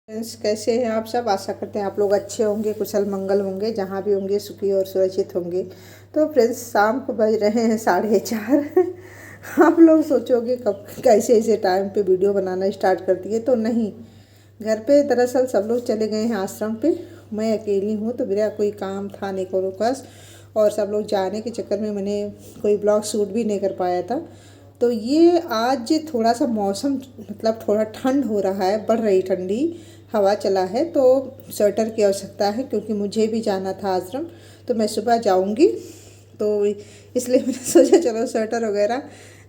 Friends, कैसे हैं आप सब। आशा करते हैं आप लोग अच्छे होंगे, कुशल मंगल होंगे, जहाँ भी होंगे सुखी और सुरक्षित होंगे। तो फ्रेंड्स, शाम को बज रहे हैं 4:30। आप लोग सोचोगे कब कैसे ऐसे टाइम पे वीडियो बनाना स्टार्ट करती है, तो नहीं। घर पे दरअसल सब लोग चले गए हैं आश्रम पे। मैं अकेली हूँ, तो मेरा कोई काम था नहीं को पास, और सब लोग जाने के चक्कर में मैंने कोई ब्लॉग शूट भी नहीं कर पाया था। तो ये आज थोड़ा सा मौसम मतलब थोड़ा ठंड हो रहा है, बढ़ रही ठंडी हवा चला है, तो स्वेटर की आवश्यकता है क्योंकि मुझे भी जाना था आश्रम। तो मैं सुबह जाऊंगी, तो इसलिए मैंने सोचा चलो स्वेटर वगैरह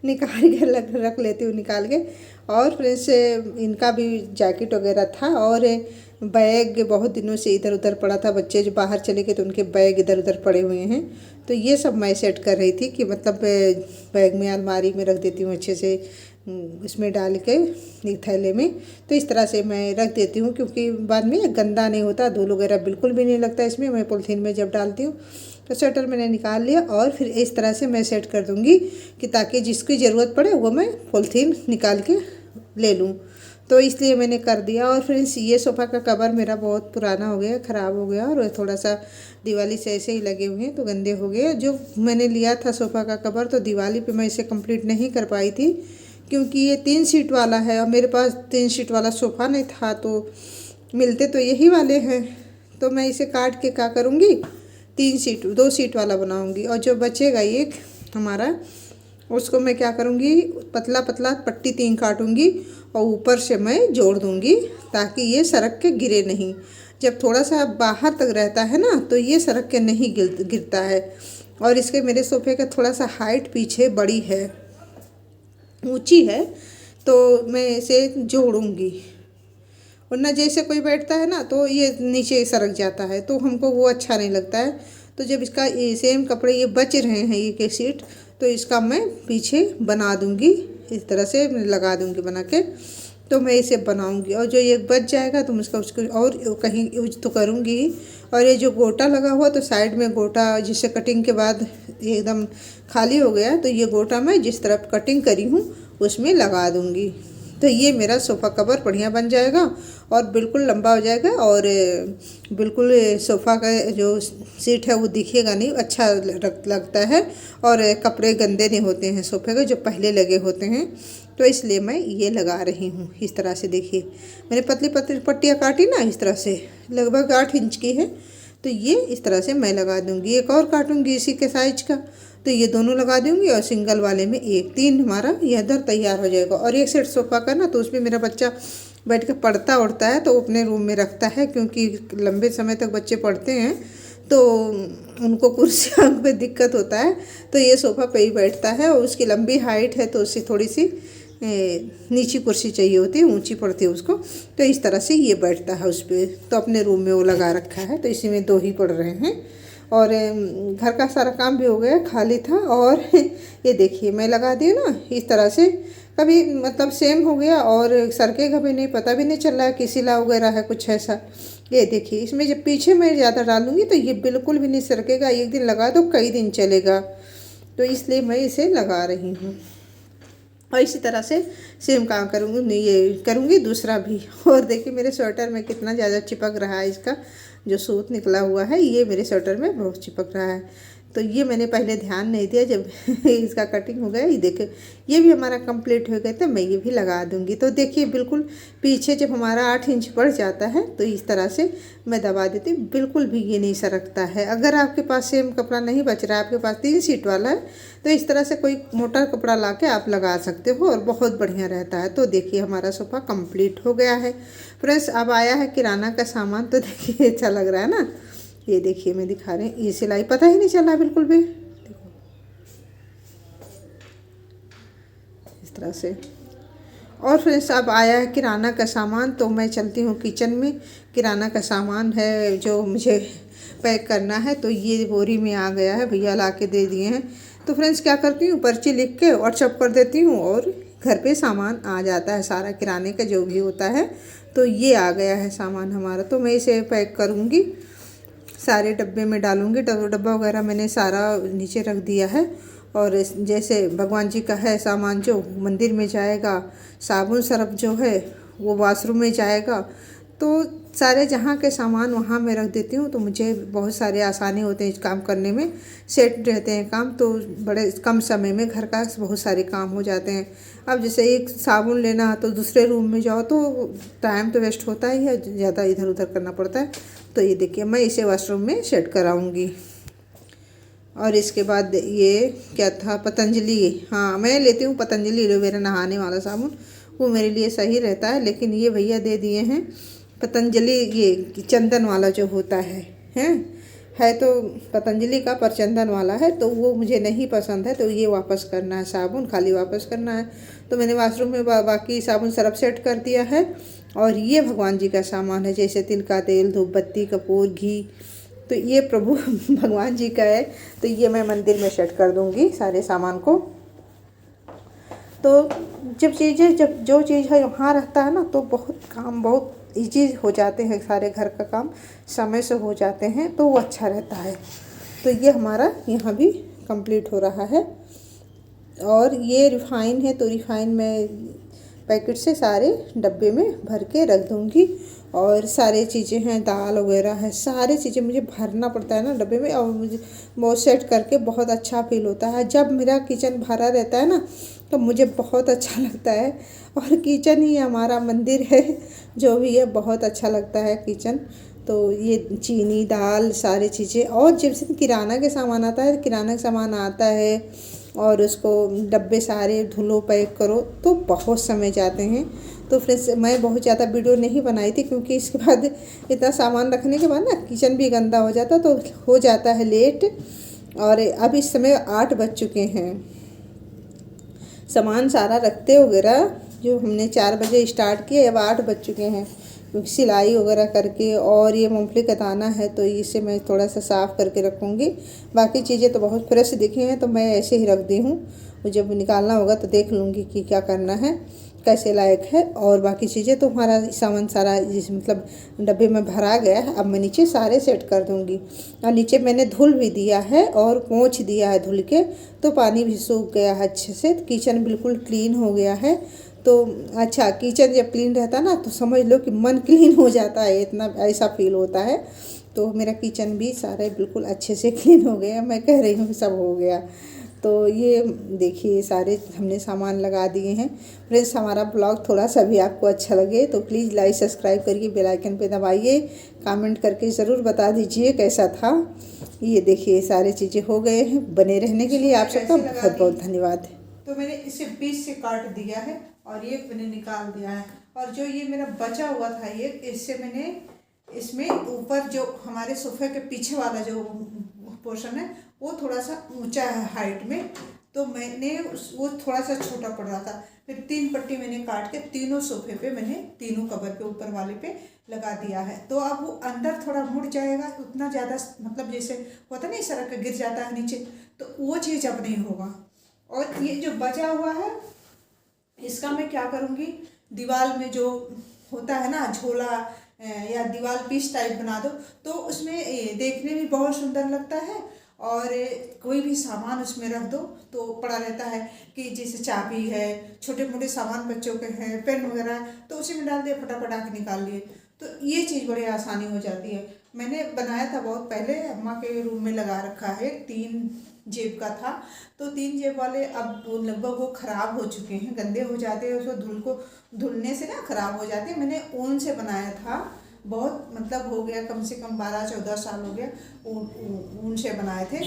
निकाल के रख लेती हूँ निकाल के। और फिर से इनका भी जैकेट वगैरह था, और बैग बहुत दिनों से इधर उधर पड़ा था। बच्चे जो बाहर चले गए तो उनके बैग इधर उधर पड़े हुए हैं, तो ये सब मैं सेट कर रही थी कि मतलब बैग में अलमारी में रख देती हूँ अच्छे से, इसमें डाल के एक थैले में। तो इस तरह से मैं रख देती हूँ क्योंकि बाद में गंदा नहीं होता, धूल वगैरह बिल्कुल भी नहीं लगता इसमें। मैं पॉलीथीन में जब डालती हूँ तो स्वेटर मैंने निकाल लिया, और फिर इस तरह से मैं सेट कर दूँगी कि ताकि जिसकी ज़रूरत पड़े वो मैं पॉलीथीन निकाल के ले लूँ। तो इसलिए मैंने कर दिया। और फ्रेंड्स, ये सोफ़ा का कवर मेरा बहुत पुराना हो गया, ख़राब हो गया, और थोड़ा सा दिवाली से ऐसे ही लगे हुए हैं तो गंदे हो गए। जो मैंने लिया था सोफ़ा का कवर, तो दिवाली पे मैं इसे कंप्लीट नहीं कर पाई थी क्योंकि ये 3 सीट वाला है और मेरे पास 3 सीट वाला सोफ़ा नहीं था, तो मिलते तो यही वाले हैं। तो मैं इसे काट के क्या करूँगी, 2 सीट वाला बनाऊँगी, और जो बचेगा एक हमारा, उसको मैं क्या करूँगी, पतला पतला पट्टी 3 काटूँगी और ऊपर से मैं जोड़ दूँगी ताकि ये सड़क के गिरे नहीं। जब थोड़ा सा बाहर तक रहता है ना, तो ये सड़क के नहीं गिरता है। और इसके मेरे सोफ़े का थोड़ा सा हाइट पीछे बड़ी है, ऊंची है, तो मैं इसे जोड़ूंगी। वरना जैसे कोई बैठता है ना तो ये नीचे सरक जाता है, तो हमको वो अच्छा नहीं लगता है। तो जब इसका सेम कपड़े ये बच रहे हैं ये के सीट, तो इसका मैं पीछे बना दूंगी, इस तरह से लगा दूंगी बना के। तो मैं इसे बनाऊंगी, और जो ये बच जाएगा तो मैं उसको और कहीं यूज तो करूंगी। और ये जो गोटा लगा हुआ, तो साइड में गोटा जिससे कटिंग के बाद एकदम खाली हो गया, तो ये गोटा मैं जिस तरफ कटिंग करी हूँ उसमें लगा दूंगी। तो ये मेरा सोफ़ा कवर बढ़िया बन जाएगा और बिल्कुल लंबा हो जाएगा, और बिल्कुल सोफ़ा का जो सीट है वो दिखेगा नहीं, अच्छा लगता है। और कपड़े गंदे नहीं होते हैं सोफ़े के जो पहले लगे होते हैं। तो इसलिए मैं ये लगा रही हूँ इस तरह से। देखिए, मैंने पतली पतली पट्टियाँ काटी ना इस तरह से, लगभग 8 इंच की है, तो ये इस तरह से मैं लगा दूँगी। एक और काटूँगी इसी के साइज का, तो ये दोनों लगा दूँगी, और सिंगल वाले में एक 3 हमारा ये इधर तैयार हो जाएगा। और एक सेट सोफ़ा का ना, तो उसमें मेरा बच्चा बैठ के पढ़ता उड़ता है, तो वो अपने रूम में रखता है क्योंकि लंबे समय तक बच्चे पढ़ते हैं तो उनको कुर्सियों पे दिक्कत होता है। तो ये सोफ़ा पे ही बैठता है, और उसकी लंबी हाइट है तो उससे थोड़ी सी नीची कुर्सी चाहिए होती है, ऊंची पड़ती है उसको। तो इस तरह से ये बैठता है उस पर, तो अपने रूम में वो लगा रखा है। तो इसी में 2 ही पड़ रहे हैं, और घर का सारा काम भी हो गया, खाली था। और ये देखिए मैं लगा दी ना इस तरह से, कभी मतलब सेम हो गया और सरकेगा भी नहीं, पता भी नहीं चल रहा है कि सिला वगैरह है कुछ ऐसा। ये देखिए, इसमें जब पीछे मैं ज़्यादा डालूंगी तो ये बिल्कुल भी नहीं सरकेगा, एक दिन लगा दो कई दिन चलेगा। तो इसलिए मैं इसे लगा रही हूँ, और इसी तरह से सेम काम करूँगी, ये करूँगी दूसरा भी। और देखिए मेरे स्वेटर में कितना ज़्यादा चिपक रहा है, इसका जो सूत निकला हुआ है ये मेरे स्वेटर में बहुत चिपक रहा है। तो ये मैंने पहले ध्यान नहीं दिया जब इसका कटिंग हो गया। ये देखिए, ये भी हमारा कंप्लीट हो गया, तो मैं ये भी लगा दूँगी। तो देखिए बिल्कुल पीछे जब हमारा 8 इंच पड़ जाता है तो इस तरह से मैं दबा देती हूँ, बिल्कुल भी ये नहीं सरकता है। अगर आपके पास सेम कपड़ा नहीं बच रहा है, आपके पास 3 सीट वाला है, तो इस तरह से कोई मोटा कपड़ा ला के आप लगा सकते हो और बहुत बढ़िया रहता है। तो देखिए हमारा सोफ़ा कंप्लीट हो गया है। फ्रेंड्स, अब आया है किराना का सामान, तो देखिए अच्छा लग रहा है ना। ये देखिए मैं दिखा रही हूँ, ये सिलाई पता ही नहीं चला बिल्कुल भी, देखो इस तरह से। और फ्रेंड्स, अब आया है किराना का सामान, तो मैं चलती हूँ किचन में। किराना का सामान है जो मुझे पैक करना है, तो ये बोरी में आ गया है, भैया ला के दे दिए हैं। तो फ्रेंड्स क्या करती हूँ, पर्ची लिख के व्हाट्सएप कर देती हूँ और घर पे सामान आ जाता है सारा किराने का जो भी होता है। तो ये आ गया है सामान हमारा, तो मैं इसे पैक करूँगी, सारे डब्बे में डालूँगी। डब्बा वगैरह मैंने सारा नीचे रख दिया है। और जैसे भगवान जी का है सामान जो मंदिर में जाएगा, साबुन सर्फ जो है वो वॉशरूम में जाएगा, तो सारे जहाँ के सामान वहाँ मैं रख देती हूँ, तो मुझे बहुत सारे आसानी होते हैं काम करने में, सेट रहते हैं काम, तो बड़े कम समय में घर का बहुत सारे काम हो जाते हैं। अब जैसे एक साबुन लेना है तो दूसरे रूम में जाओ तो टाइम तो वेस्ट होता ही है, ज़्यादा इधर उधर करना पड़ता है। तो ये देखिए मैं इसे वॉशरूम में सेट कराऊँगी। और इसके बाद ये क्या था, पतंजलि, हाँ मैं लेती हूँ पतंजलि एलोवेरा नहाने वाला साबुन, वो मेरे लिए सही रहता है। लेकिन ये भैया दे दिए हैं पतंजलि, ये चंदन वाला जो होता है तो पतंजलि का पर चंदन वाला है, तो वो मुझे नहीं पसंद है। तो ये वापस करना है, साबुन खाली वापस करना है। तो मैंने वॉशरूम में बाकी साबुन सरफ सेट कर दिया है। और ये भगवान जी का सामान है, जैसे तिल का तेल, धूप बत्ती, कपूर, घी, तो ये प्रभु भगवान जी का है। तो ये मैं मंदिर में सेट कर दूँगी सारे सामान को। तो जब जो चीज़ है वहाँ रहता है ना, तो बहुत काम बहुत ईजी हो जाते हैं, सारे घर का काम समय से हो जाते हैं, तो वो अच्छा रहता है। तो ये हमारा यहाँ भी कंप्लीट हो रहा है। और ये रिफ़ाइन है, तो रिफ़ाइन में पैकेट से सारे डब्बे में भर के रख दूँगी। और सारे चीज़ें हैं, दाल वगैरह है, सारी चीज़ें मुझे भरना पड़ता है ना डब्बे में, और मुझे वो सेट करके बहुत अच्छा फील होता है। जब मेरा किचन भरा रहता है ना, तो मुझे बहुत अच्छा लगता है। और किचन ही हमारा मंदिर है, जो भी है बहुत अच्छा लगता है किचन। तो ये चीनी, दाल, सारी चीज़ें, और जब से किराना के सामान आता है, किराना का सामान आता है और उसको डब्बे सारे धुलो, पैक करो, तो बहुत समय जाते हैं। तो फिर मैं बहुत ज़्यादा वीडियो नहीं बनाई थी, क्योंकि इसके बाद इतना सामान रखने के बाद ना किचन भी गंदा हो जाता, तो हो जाता है लेट। और अब इस समय 8 बज चुके हैं। सामान सारा रखते वगैरह जो हमने 4 बजे स्टार्ट किया, अब 8 बज चुके हैं। सिलाई वगैरह करके, और ये मूंगफली का दाना है, तो इसे मैं थोड़ा सा साफ़ करके रखूँगी। बाकी चीज़ें तो बहुत फ्रेश दिखी हैं, तो मैं ऐसे ही रख दी हूँ। जब निकालना होगा तो देख लूँगी कि क्या करना है, कैसे लायक है। और बाकी चीज़ें तो हमारा सामान सारा जिस मतलब डब्बे में भरा गया है। अब मैं नीचे सारे सेट कर दूँगी। और नीचे मैंने धुल भी दिया है और पोंछ दिया है धुल के, तो पानी भी सूख गया है अच्छे से। किचन बिल्कुल क्लीन हो गया है। तो अच्छा, किचन जब क्लीन रहता है ना, तो समझ लो कि मन क्लीन हो जाता है, इतना ऐसा फील होता है। तो मेरा किचन भी सारे बिल्कुल अच्छे से क्लीन हो गया, मैं कह रही हूँ कि सब हो गया। तो ये देखिए सारे हमने सामान लगा दिए हैं। फ्रेंड्स, हमारा ब्लॉग थोड़ा सा भी आपको अच्छा लगे तो प्लीज़ लाइक सब्सक्राइब करके बेल आइकन पे दबाइए, कमेंट करके ज़रूर बता दीजिए कैसा था। ये देखिए सारी चीज़ें हो गए हैं। बने रहने के लिए आप सबका बहुत बहुत धन्यवाद। तो मैंने इसे बीच से काट दिया है और ये मैंने निकाल दिया है। और जो ये मेरा बचा हुआ था, ये इससे मैंने इसमें ऊपर जो हमारे सोफे के पीछे वाला जो पोर्शन है, वो थोड़ा सा ऊंचा है हाइट में, तो मैंने वो थोड़ा सा छोटा पड़ रहा था। फिर 3 पट्टी मैंने काट के तीनों सोफे पे, मैंने तीनों कवर पे ऊपर वाले पे लगा दिया है। तो अब वो अंदर थोड़ा मुड़ जाएगा, उतना ज़्यादा मतलब जैसे होता नहीं सड़क गिर जाता है नीचे, तो वो चीज़ अब नहीं होगा। और ये जो बचा हुआ है, इसका मैं क्या करूँगी, दीवार में जो होता है ना झोला या दीवार पीस टाइप बना दो, तो उसमें देखने में बहुत सुंदर लगता है। और कोई भी सामान उसमें रख दो तो पड़ा रहता है, कि जैसे चाबी है, छोटे मोटे सामान बच्चों के हैं, पेन वगैरह, तो उसी में डाल दिए, फटाफट आके निकाल लिए, तो ये चीज़ बड़ी आसानी हो जाती है। मैंने बनाया था बहुत पहले, अम्मा के रूम में लगा रखा है, 3 जेब का था। तो 3 जेब वाले अब लगभग वो ख़राब हो चुके हैं, गंदे हो जाते हैं, उसको धुलने से ना ख़राब हो जाते हैं। मैंने ऊन से बनाया था, बहुत मतलब हो गया, कम से कम 12-14 साल हो गया ऊन से बनाए थे,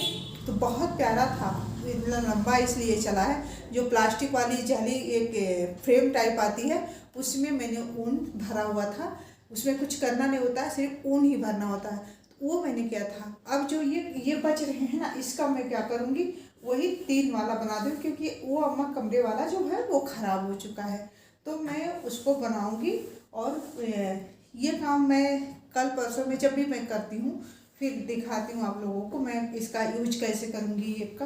तो बहुत प्यारा था। इतना लंबा इसलिए चला है। जो प्लास्टिक वाली जाली एक फ्रेम टाइप आती है, उसमें मैंने ऊन भरा हुआ था, उसमें कुछ करना नहीं होता है, सिर्फ ऊन ही भरना होता है, वो मैंने किया था। अब जो ये बच रहे हैं ना, इसका मैं क्या करूँगी, वही 3 वाला बना दूँ, क्योंकि वो अम्मा कमरे वाला जो है वो ख़राब हो चुका है, तो मैं उसको बनाऊँगी। और ये काम मैं कल परसों में जब भी मैं करती हूँ, फिर दिखाती हूँ आप लोगों को मैं इसका यूज कैसे करूँगी ये का।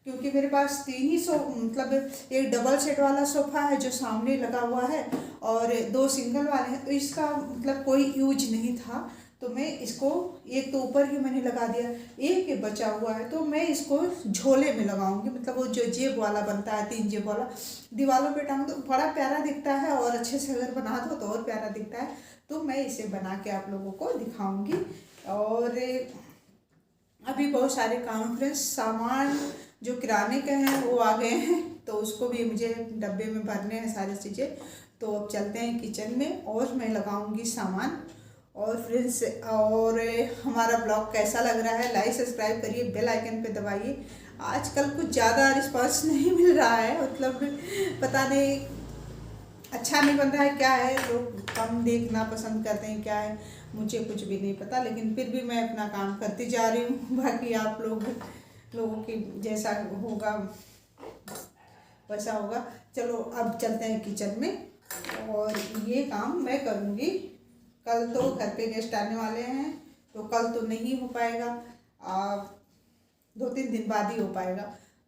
क्योंकि मेरे पास 3 ही मतलब एक डबल सेट वाला सोफ़ा है जो सामने लगा हुआ है, और 2 सिंगल वाले हैं, तो इसका मतलब कोई यूज नहीं था। तो मैं इसको एक तो ऊपर ही मैंने लगा दिया, एक ये बचा हुआ है, तो मैं इसको झोले में लगाऊंगी, मतलब वो जो जेब वाला बनता है 3 जेब वाला, दीवारों पे टांग दो, बड़ा प्यारा दिखता है। और अच्छे से अगर बना दो तो और प्यारा दिखता है। तो मैं इसे बना के आप लोगों को दिखाऊंगी। और अभी बहुत सारे काम फ्रेंड्स, सामान जो किराने के हैं वो आ गए हैं, तो उसको भी मुझे डब्बे में भरने हैं सारी चीज़ें। तो अब चलते हैं किचन में और मैं लगाऊंगी सामान। और फ्रेंड्स, और हमारा ब्लॉग कैसा लग रहा है, लाइक सब्सक्राइब करिए, बेल आइकन पे दबाइए। आजकल कुछ ज़्यादा रिस्पांस नहीं मिल रहा है, मतलब पता नहीं अच्छा नहीं बन रहा है क्या है, लोग कम देखना पसंद करते हैं क्या है, मुझे कुछ भी नहीं पता, लेकिन फिर भी मैं अपना काम करती जा रही हूँ। बाकी आप लोगों की जैसा होगा वैसा होगा। चलो अब चलते हैं किचन में और ये काम मैं करूँगी। कल तो घर पे गेस्ट आने वाले हैं, तो कल तो नहीं हो पाएगा, 2-3 दिन बाद ही हो पाएगा।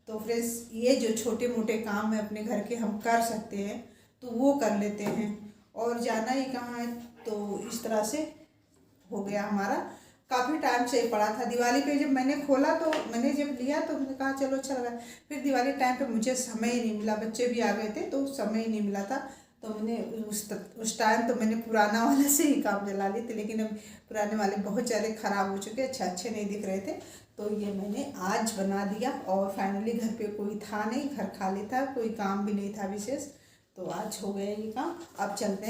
तो फ्रेंड्स, ये जो छोटे मोटे काम है अपने घर के हम कर सकते हैं तो वो कर लेते हैं, और जाना ही कहाँ है। तो इस तरह से हो गया हमारा। काफ़ी टाइम से पड़ा था, दिवाली पे जब मैंने खोला तो मैंने जब लिया तो मैंने कहा चलो अच्छा लगा। फिर दिवाली टाइम पे मुझे समय ही नहीं मिला, बच्चे भी आ गए थे तो समय ही नहीं मिला था। तो मैंने उस टाइम तो मैंने पुराना वाला से ही काम चला ली थी, लेकिन अब पुराने वाले बहुत ज़्यादा ख़राब हो चुके, अच्छे नहीं दिख रहे थे। तो ये मैंने आज बना दिया, और फाइनली घर पे कोई था नहीं, घर खाली था, कोई काम भी नहीं था विशेष, तो आज हो गया ये काम। अब चलते हैं।